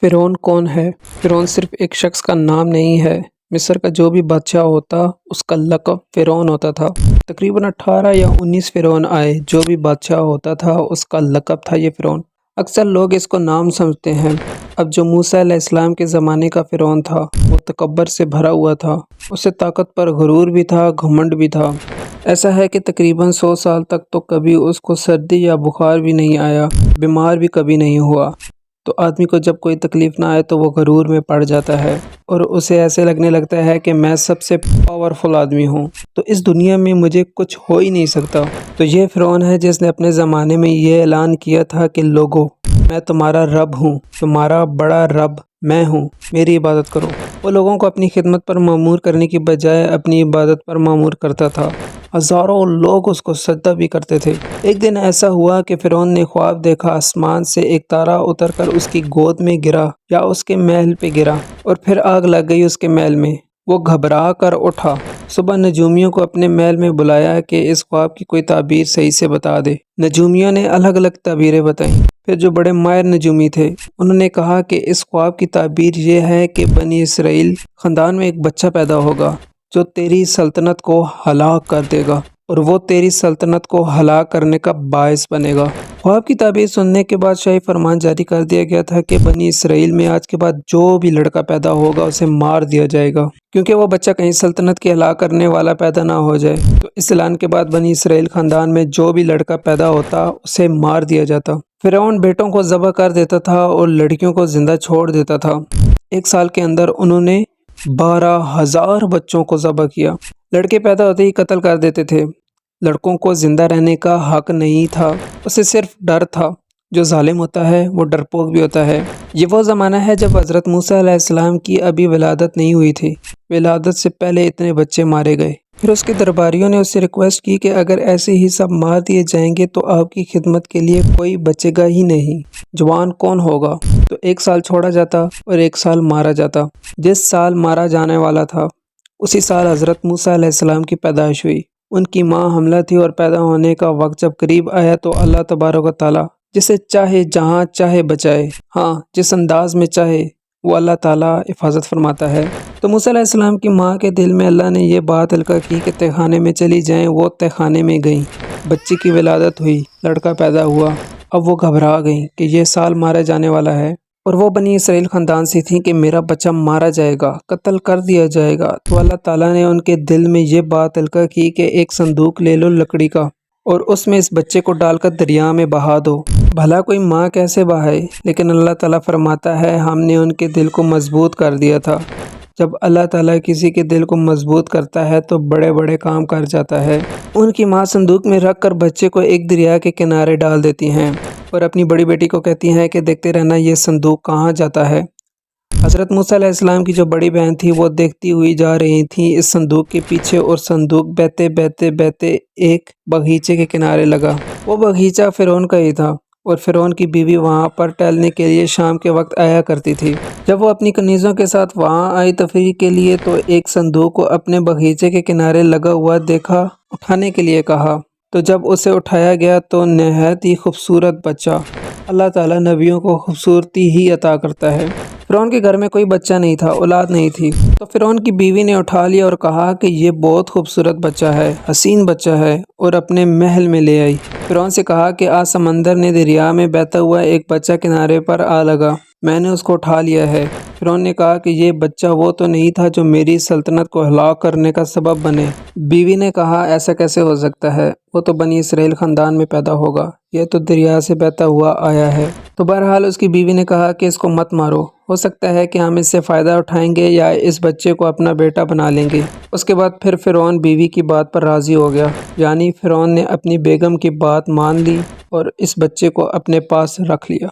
فرعون کون ہے؟ فرعون صرف ایک شخص کا نام نہیں ہے۔ مصر کا جو بھی بادشاہ ہوتا اس کا لقب فرعون ہوتا تھا۔ تقریباً 18 یا 19 فرعون آئے، جو بھی بادشاہ ہوتا تھا اس کا لقب تھا یہ فرعون۔ اکثر لوگ اس کو نام سمجھتے ہیں۔ اب جو موسیٰ علیہ السلام کے زمانے کا فرعون تھا وہ تکبر سے بھرا ہوا تھا۔ اسے طاقت پر غرور بھی تھا، گھمنڈ بھی تھا۔ ایسا ہے کہ تقریباً 100 سال تک تو کبھی اس کو سردی یا بخار بھی نہیں آیا، بیمار بھی کبھی نہیں ہوا۔ تو آدمی کو جب کوئی تکلیف نہ آئے تو وہ غرور میں پڑ جاتا ہے اور اسے ایسے لگنے لگتا ہے کہ میں سب سے پاورفل آدمی ہوں، تو اس دنیا میں مجھے کچھ ہو ہی نہیں سکتا۔ تو یہ فرعون ہے جس نے اپنے زمانے میں یہ اعلان کیا تھا کہ لوگو، میں تمہارا رب ہوں، تمہارا بڑا رب میں ہوں، میری عبادت کرو۔ وہ لوگوں کو اپنی خدمت پر مأمور کرنے کی بجائے اپنی عبادت پر مأمور کرتا تھا۔ ہزاروں لوگ اس کو سجدہ بھی کرتے تھے۔ ایک دن ایسا ہوا کہ فرعون نے خواب دیکھا، آسمان سے ایک تارا اتر کر اس کی گود میں گرا یا اس کے محل پہ گرا اور پھر آگ لگ گئی اس کے محل میں۔ وہ گھبرا کر اٹھا، صبح نجومیوں کو اپنے محل میں بلایا کہ اس خواب کی کوئی تعبیر صحیح سے بتا دے۔ نجومیوں نے الگ الگ تعبیریں بتائیں۔ پھر جو بڑے ماہر نجومی تھے انہوں نے کہا کہ اس خواب کی تعبیر یہ ہے کہ بنی اسرائیل خاندان میں ایک بچہ پیدا ہوگا جو تیری سلطنت کو ہلاک کر دے گا اور وہ تیری سلطنت کو ہلاک کرنے کا باعث بنے گا۔ خواب کی تعبیر سننے کے بعد شاہی فرمان جاری کر دیا گیا تھا کہ بنی اسرائیل میں آج کے بعد جو بھی لڑکا پیدا ہوگا اسے مار دیا جائے گا، کیونکہ وہ بچہ کہیں سلطنت کی ہلاک کرنے والا پیدا نہ ہو جائے۔ تو اس اعلان کے بعد بنی اسرائیل خاندان میں جو بھی لڑکا پیدا ہوتا اسے مار دیا جاتا۔ فرعون بیٹوں کو ذبح کر دیتا تھا اور لڑکیوں کو زندہ چھوڑ دیتا تھا۔ 1 سال کے اندر انہوں نے 12,000 بچوں کو ذبح کیا۔ لڑکے پیدا ہوتے ہی قتل کر دیتے تھے۔ لڑکوں کو زندہ رہنے کا حق نہیں تھا، اسے صرف ڈر تھا۔ جو ظالم ہوتا ہے وہ ڈرپوک بھی ہوتا ہے۔ یہ وہ زمانہ ہے جب حضرت موسیٰ علیہ السلام کی ابھی ولادت نہیں ہوئی تھی۔ ولادت سے پہلے اتنے بچے مارے گئے۔ پھر اس کے درباریوں نے اس سے ریکویسٹ کی کہ اگر ایسے ہی سب مار دیے جائیں گے تو آپ کی خدمت کے لیے کوئی بچے گا ہی نہیں، جوان کون ہوگا؟ تو 1 سال چھوڑا جاتا اور 1 سال مارا جاتا۔ جس سال مارا جانے والا تھا اسی سال حضرت موسیٰ علیہ السلام کی پیدائش ہوئی۔ ان کی ماں حاملہ تھی اور پیدا ہونے کا وقت جب قریب آیا تو اللہ تبارک و تعالیٰ جسے چاہے جہاں چاہے بچائے، ہاں جس انداز میں چاہے وہ اللہ تعالیٰ حفاظت فرماتا ہے۔ تو موسیٰ علیہ السلام کی ماں کے دل میں اللہ نے یہ بات القاء کی کہ تہ خانے میں چلی جائیں۔ وہ تہ خانے میں گئیں، بچی کی ولادت ہوئی، لڑکا پیدا ہوا۔ اب وہ گھبرا گئیں کہ یہ سال مارا جانے والا ہے اور وہ بنی اسرائیل خاندان سے تھیں کہ میرا بچہ مارا جائے گا، قتل کر دیا جائے گا۔ تو اللہ تعالیٰ نے ان کے دل میں یہ بات القاء کی کہ ایک صندوق لے لو لکڑی کا اور اس میں اس بچے کو ڈال کر دریا میں بہا دو۔ بھلا کوئی ماں کیسے بہائے؟ لیکن اللہ تعالیٰ فرماتا ہے ہم نے ان کے دل کو مضبوط کر دیا تھا۔ جب اللہ تعالیٰ کسی کے دل کو مضبوط کرتا ہے تو بڑے بڑے کام کر جاتا ہے۔ ان کی ماں صندوق میں رکھ کر بچے کو ایک دریا کے کنارے ڈال دیتی ہیں اور اپنی بڑی بیٹی کو کہتی ہیں کہ دیکھتے رہنا یہ صندوق کہاں جاتا ہے۔ حضرت موسیٰ علیہ السلام کی جو بڑی بہن تھی وہ دیکھتی ہوئی جا رہی تھی اس صندوق کے پیچھے، اور صندوق بہتے بہتے بہتے ایک باغیچے کے کنارے لگا۔ وہ باغیچہ فرعون کا ہی تھا اور فرعون کی بیوی وہاں پر ٹہلنے کے لیے شام کے وقت آیا کرتی تھی۔ جب وہ اپنی کنیزوں کے ساتھ وہاں آئی تفریح کے لیے تو ایک صندوق کو اپنے باغیچے کے کنارے لگا ہوا دیکھا، اٹھانے کے لیے کہا۔ تو جب اسے اٹھایا گیا تو نہایت ہی خوبصورت بچہ۔ اللہ تعالیٰ نبیوں کو خوبصورتی ہی عطا کرتا ہے۔ فرعون کے گھر میں کوئی بچہ نہیں تھا، اولاد نہیں تھی، تو فرعون کی بیوی نے اٹھا لیا اور کہا کہ یہ بہت خوبصورت بچہ ہے، حسین بچہ ہے، اور اپنے محل میں لے آئی۔ فرعون سے کہا کہ آج سمندر نے دریا میں بہتا ہوا ایک بچہ کنارے پر آ لگا، میں نے اس کو اٹھا لیا ہے۔ فرعون نے کہا کہ یہ بچہ وہ تو نہیں تھا جو میری سلطنت کو ہلاک کرنے کا سبب بنے۔ بیوی نے کہا ایسا کیسے ہو سکتا ہے، وہ تو بنی اسرائیل خاندان میں پیدا ہوگا، یہ تو دریا سے بہتا ہوا آیا ہے۔ تو بہرحال اس کی بیوی نے کہا کہ اس کو مت مارو، ہو سکتا ہے کہ ہم اس سے فائدہ اٹھائیں گے یا اس بچے کو اپنا بیٹا بنا لیں گے۔ اس کے بعد پھر فرعون بیوی کی بات پر راضی ہو گیا، یعنی فرعون نے اپنی بیگم کی بات مان لی اور اس بچے کو اپنے پاس رکھ لیا۔